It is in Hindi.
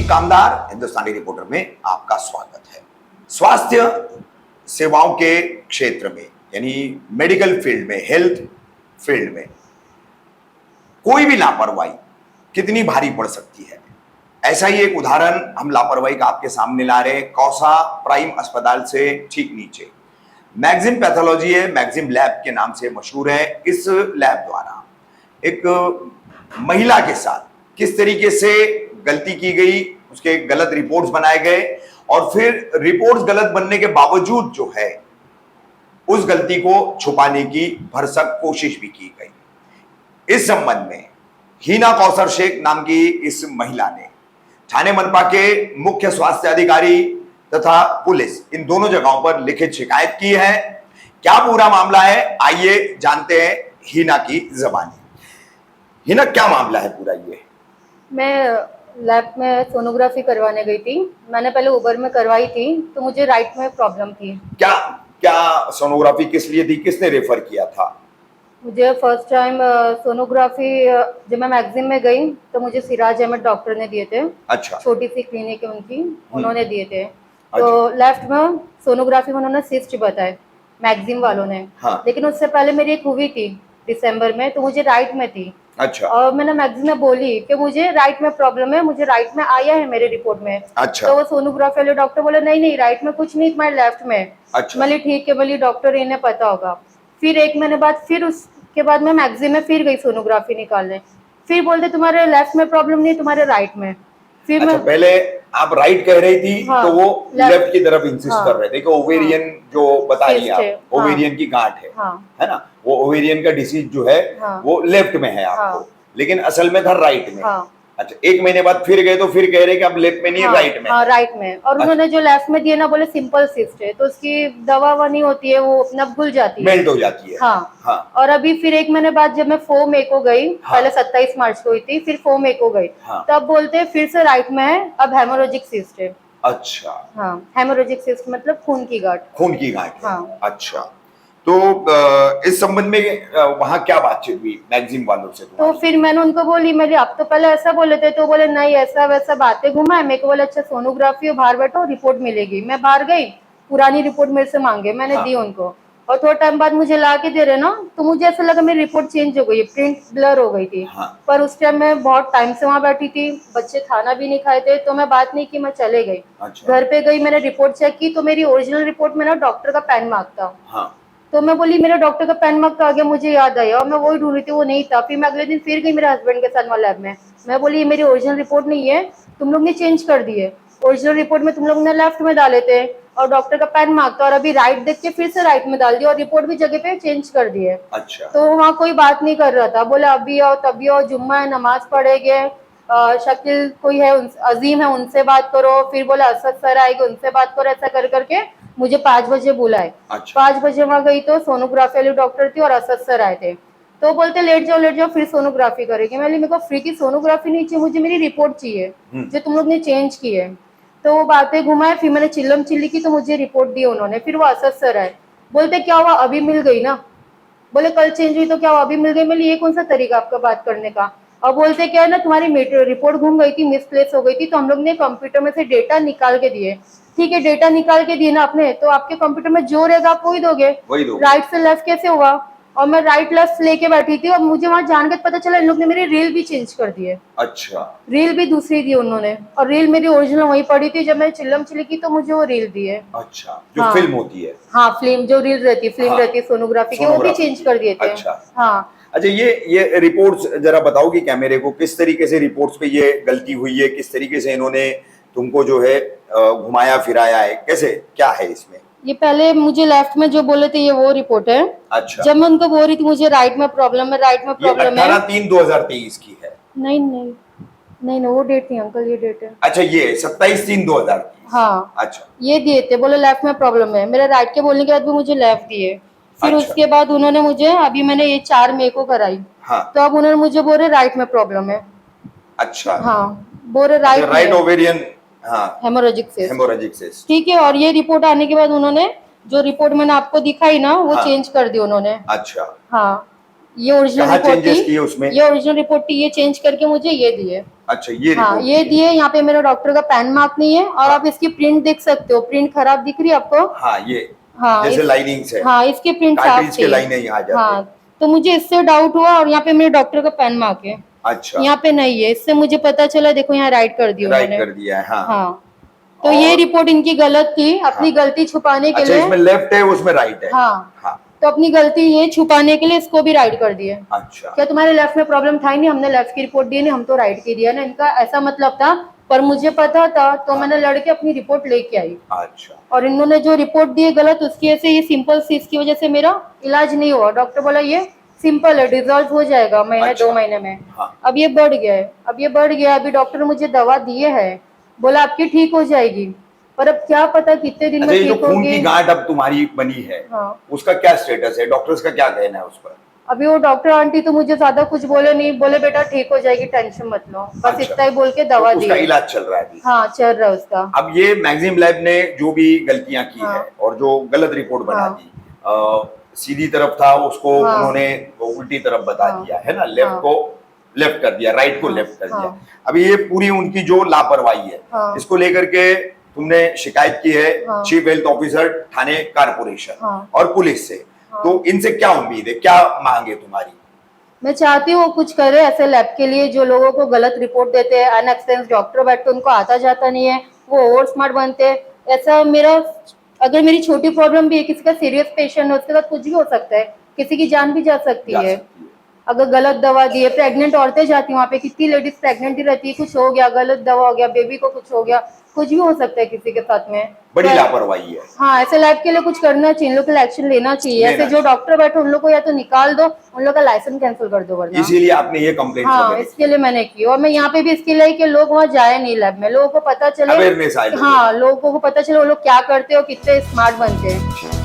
प्रतीक कामदार हिंदुस्तानी रिपोर्टर में आपका स्वागत है। स्वास्थ्य सेवाओं के क्षेत्र में यानी मेडिकल फील्ड में, हेल्थ फील्ड में कोई भी लापरवाही कितनी भारी पड़ सकती है, ऐसा ही एक उदाहरण हम लापरवाही का आपके सामने ला रहे हैं। कौसा प्राइम अस्पताल से ठीक नीचे मैग्जिम पैथोलॉजी है, मैग्जिम लैब के नाम से मशहूर है। इस लैब द्वारा एक महिला के साथ किस तरीके से गलती की गई, उसके गलत रिपोर्ट्स बनाए गए और फिर रिपोर्ट्स गलत बनने के बावजूद जो है उस गलती को छुपाने की भरसक कोशिश भी की गई। इस संबंध में हीना कौसर शेख नाम की इस महिला ने थाने मनपा के मुख्य स्वास्थ्य अधिकारी तथा पुलिस इन दोनों जगहों पर लिखित शिकायत की है। क्या पूरा मामला है, आइए जानते हैं हीना की जबानी। हीना, क्या मामला है पूरा ये? मैं लैब में सोनोग्राफी करवाने गई थी। मैंने पहले उबर में करवाई थी, तो मुझे राइट में प्रॉब्लम थी। क्या क्या सोनोग्राफी किस लिए थी, किसने रेफर किया था? मुझे फर्स्ट टाइम सोनोग्राफी जब मैं मैगजीन में गई तो मुझे सिराज अहमद डॉक्टर ने दिए थे। अच्छा। छोटी सी क्लिनिक है उनकी, उन्होंने दिए थे। तो लेफ्ट में सोनोग्राफी में उन्होंने सिस्ट बताए मैगजीन वालों ने। हाँ। लेकिन उससे पहले मेरी एक हुई थी दिसंबर में, तो मुझे राइट में थी। अच्छा। और मैंने मैगजीन में बोली कि मुझे राइट में प्रॉब्लम है, मुझे राइट में आया है मेरे रिपोर्ट में। अच्छा। तो वो सोनोग्राफी वाले डॉक्टर बोले नहीं नहीं, राइट में कुछ नहीं, तुम्हारे लेफ्ट में। अच्छा। बोली ठीक है, बोली डॉक्टर इन्हें पता होगा। फिर एक महीने बाद फिर उसके बाद मैं मैगजीन में फिर गई सोनोग्राफी निकालने। फिर बोलते तुम्हारे लेफ्ट में प्रॉब्लम नहीं, तुम्हारे राइट में। फिर अच्छा, मैं पहले आप राइट कह रही थी। हाँ, तो वो लेफ्ट की तरफ इंसिस्ट हाँ, कर रहे थे कि ओवेरियन जो बता रही आप, हाँ, ओवेरियन की गांठ है। हाँ, है ना, वो ओवेरियन का डिसीज जो है हाँ, वो लेफ्ट में है आपको। हाँ, लेकिन असल में था राइट में। हाँ। अच्छा, एक महीने बाद फिर गए तो फिर कह रहे कि अब लेफ्ट में नहीं, हाँ, राइट में। हाँ, राइट में। और उन्होंने जो लेफ्ट में दिए ना, बोले सिंपल सिस्ट है, तो उसकी दवा नहीं होती है, वो अपना घुल जाती है, मेल्ट हो जाती है। हाँ। हाँ। और अभी फिर एक महीने बाद जब मैं फॉर्म एको गई, हाँ। पहले 27 मार्च को हुई थी, फिर फॉर्म एको गई, हाँ। तब बोलते हैं फिर से राइट में है, अब हेमोरेजिक सिस्ट है। अच्छा। हाँ, हेमोरेजिक सिस्ट मतलब खून की गांठ। खून की गांठ। हाँ। अच्छा, तो इस संबंध में वहां क्या बातचीत हुई मैगजीन वालों से? तो फिर मैंने उनको बोली, मेरी आप तो पहले ऐसा बोले थे, तो बोले नहीं ऐसा वैसा बातें घुमाए। मेरे को बोले अच्छा सोनोग्राफी हो, बाहर बैठो रिपोर्ट मिलेगी। मैं बाहर गई, पुरानी रिपोर्ट मेरे से मांगे, मैंने दी उनको। और थोड़ा टाइम बाद मुझे ला के दे रहे ना, तो मुझे ऐसा लगा मेरी रिपोर्ट चेंज हो गई है, प्रिंट ब्लर हो गई थी। पर उस टाइम मैं बहुत टाइम से वहां बैठी थी, बच्चे खाना भी नहीं खाए थे, तो मैं बात नहीं की, मैं चले गई। घर पे गई, मैंने रिपोर्ट चेक की, तो मेरी ओरिजिनल रिपोर्ट में ना डॉक्टर का पेन मार्क था। तो मैं बोली मेरा डॉक्टर का पेन मार्क आ गया, मुझे याद आया, और मैं वही ढूंढ रही थी, वो नहीं था। फिर मैं अगले दिन फिर गई मेरे हस्बैंड के साथ वहाँ लैब में। मैं बोली ये मेरी ओरिजिनल रिपोर्ट नहीं है, तुम लोग ने चेंज कर दी है। ओरिजिनल रिपोर्ट में तुम लोग ने लेफ्ट में डाले थे और डॉक्टर का पेन मार्क था, और अभी राइट देख के फिर से राइट में डाल दिया और रिपोर्ट भी जगह पे चेंज कर दी है। अच्छा। तो वहाँ कोई बात नहीं कर रहा था, बोले अभी आओ तभी आओ, जुम्मा है, नमाज पढ़ेंगे, शकील कोई है, अजीम है, उनसे बात करो। फिर बोले असद सर आएंगे, उनसे बात करो। ऐसा कर करके मुझे 5 बजे बुलाए। अच्छा। 5 बजे वहां गई तो सोनोग्राफी वाली डॉक्टर थी और असद सर आए थे। तो बोलते लेट जाओ फिर सोनोग्राफी करेंगे। मैं मेरे को फ्री की सोनोग्राफी नहीं चाहिए, मुझे मेरी रिपोर्ट चाहिए जो तुम लोग ने चेंज की है। तो वो बातें घुमाए, फिर मैंने चिल्लम चिल्ली की, तो मुझे रिपोर्ट दी उन्होंने। फिर वो असद सर आए, बोलते क्या हुआ, अभी मिल गई ना। बोले कल चेंज हुई तो क्या हुआ, अभी मिल गई। बोली ये कौन सा तरीका आपका बात करने का। और बोलते क्या है ना, तुम्हारी रिपोर्ट घूम गई थी, मिसप्लेस हो गई थी, तो हम लोग ने कंप्यूटर में से डेटा निकाल के दिए। ठीक है, डेटा निकाल के दिए ना आपने, तो आपके कंप्यूटर में जो रहेगा आप वही दोगे। राइट से लेफ्ट कैसे हुआ। और मैं राइट लेफ्ट लेके बैठी थी, और मुझे वहां जान के पता चला इन लोग ने मेरी रील भी चेंज कर दी है। अच्छा। रील भी दूसरी दी उन्होंने, और रील मेरी ओरिजिनल वही पड़ी थी। जब मैं चिल्लम चिल्ली की तो मुझे वो रील दी है। अच्छा, जो फिल्म होती है। हाँ, फिल्म जो रील रहती है, फिल्म रहती है सोनोग्राफी की, वो भी चेंज कर दिए थे। अच्छा। हाँ। अच्छा, ये रिपोर्ट्स जरा बताओगी कैमरे को, किस तरीके से रिपोर्ट्स पे ये गलती हुई है, किस तरीके से इन्होंने तुमको जो है घुमाया फिराया है, कैसे क्या है इसमें? ये पहले मुझे लेफ्ट में जो बोले थे ये वो रिपोर्ट है। अच्छा। जब मैं उनको बोल रही थी मुझे राइट में प्रॉब्लम है, राइट में प्रॉब्लम है। 18/3/2023 की है। नहीं नहीं नहीं नहीं, वो डेट नहीं अंकल, ये डेट है। अच्छा, ये 27/3/2023। हाँ। अच्छा। ये दिए थे, बोले लेफ्ट में प्रॉब्लम है। मेरे राइट के बोलने के बाद भी मुझे लेफ्ट दिए। फिर अच्छा। उसके बाद उन्होंने मुझे, अभी मैंने ये 4 मई को कराई। हाँ। तो अब उन्होंने मुझे बोले राइट में प्रॉब्लम है। अच्छा। हाँ, बोले राइट ओवेरियन। हाँ, हेमोरेजिक सिस्ट। ठीक है, और ये रिपोर्ट आने के बाद उन्होंने जो रिपोर्ट मैंने आपको दिखाई ना, वो चेंज कर दी उन्होंने। अच्छा। हाँ, ये ओरिजिनल कहाँ रिपोर्ट चेंजेस किए थी, उसमें? ये ओरिजिनल रिपोर्ट थी, ये चेंज करके मुझे ये दिए। अच्छा, ये हाँ रिपोर्ट ये थी। दिए, यहाँ पे मेरा डॉक्टर का पैन मार्क नहीं है, और आप इसकी प्रिंट देख सकते हो, प्रिंट खराब दिख रही है आपको? हाँ, ये हाँ जैसे इस, लाइनिंग्स है, हाँ इसकी प्रिंट साफ कार्ट्रिज के थी। लाइनें यहाँ जाते हाँ हैं। तो मुझे इससे डाउट हुआ, और यहाँ पे मेरे डॉक्टर का पैन मार्क है, अच्छा, यहाँ पे नहीं है, इससे मुझे पता चला, देखो यहाँ राइट कर दी राइट उन्होंने। कर दिया है, हाँ। हाँ तो ये और- रिपोर्ट इनकी गलत थी, अपनी हाँ। गलती छुपाने के अच्छा, लिए। इसमें लेफ्ट है, उसमें राइट है। हाँ हाँ, तो अपनी गलती ये छुपाने के लिए इसको भी राइट कर दिए। अच्छा, क्या तुम्हारे लेफ्ट में प्रॉब्लम था ही नहीं, हमने लेफ्ट की रिपोर्ट दी नहीं, हम तो राइट की दिया ना, इनका ऐसा मतलब था। पर मुझे पता था तो मैंने लड़के अपनी रिपोर्ट लेके आई, अच्छा, और इन्होंने जो रिपोर्ट दी है गलत, उसकी वजह से ये सिंपल सी इसकी वजह से मेरा इलाज नहीं हुआ। डॉक्टर बोला ये सिंपल है, डिजॉल्व हो जाएगा महीने अच्छा। 2 महीने में। हाँ। अब ये बढ़ गया है, अब ये बढ़ गया, अभी डॉक्टर ने मुझे दवा दिए है, बोला आपकी ठीक हो जाएगी, पर अब क्या पता कितने दिन अच्छा, में ये जो ठीक खून की होगी। गांठ अब तुम्हारी बनी है, हाँ उसका क्या स्टेटस है? डॉक्टर्स का क्या कहना है उस पर? अभी वो डॉक्टर आंटी तो मुझे ज्यादा कुछ बोले नहीं, बोले बेटा ठीक हो जाएगी, टेंशन मत लो, बस अच्छा। इतना ही बोल के दवा तो दी उसका है। इलाज चल रहा है अभी। हाँ चल रहा है उसका। अब ये मैगजीम लैब ने जो भी गलतियां की हाँ। है और जो गलत रिपोर्ट बना हाँ। दी, सीधी तरफ था उसको हाँ। उन्होंने उल्टी तरफ बता हाँ। दिया है ना, लेफ्ट हाँ। को लेफ्ट कर दिया, राइट को हाँ। लेफ्ट कर दिया। हाँ। अभी ये पूरी उनकी जो लापरवाही है, हाँ। इसको लेकर के तुमने शिकायत की है हाँ। चीफ हेल्थ ऑफिसर थाने कारपोरेशन हाँ। और पुलिस से। हाँ। तो इनसे क्या उम्मीद है, क्या मांगे तुम्हारी? मैं चाहती हूँ वो कुछ करे ऐसे लैब के लिए, जो लोगों को गलत रिपोर्ट देते हैं, अनएक्सपीरियंस डॉक्टर बैठते उनको आता जाता नहीं है, वो ओवर स्मार्ट बनते हैं। ऐसा मेरा, अगर मेरी छोटी प्रॉब्लम भी है, किसी का सीरियस पेशेंट है, उसके साथ कुछ भी हो सकता है, किसी की जान भी जा सकती है अगर गलत दवा दी है। प्रेग्नेंट औरतें जाती हैं वहाँ पे, कितनी लेडीज प्रेग्नेंट ही रहती है, कुछ हो गया, गलत दवा हो गया, बेबी को कुछ हो गया, कुछ भी हो सकता है किसी के साथ में। बड़ी तो लापरवाही है। हाँ ऐसे लैब के लिए कुछ करना चाहिए, इन लोग के लिए एक्शन लेना चाहिए। ऐसे जो डॉक्टर बैठे उन लोग को या तो निकाल दो, उन लोग का लाइसेंस कैंसिल कर दो, वरना। इसीलिए आपने ये कंप्लेंट हाँ इसके लिए मैंने की, और मैं यहाँ पे भी इसके लिए कि लोग वहाँ जाए नहीं लैब में, लोगों को पता चले, अवेयरनेस आए। हाँ लोगों को पता चले वो लोग क्या करते हैं और कितने स्मार्ट बनते हैं।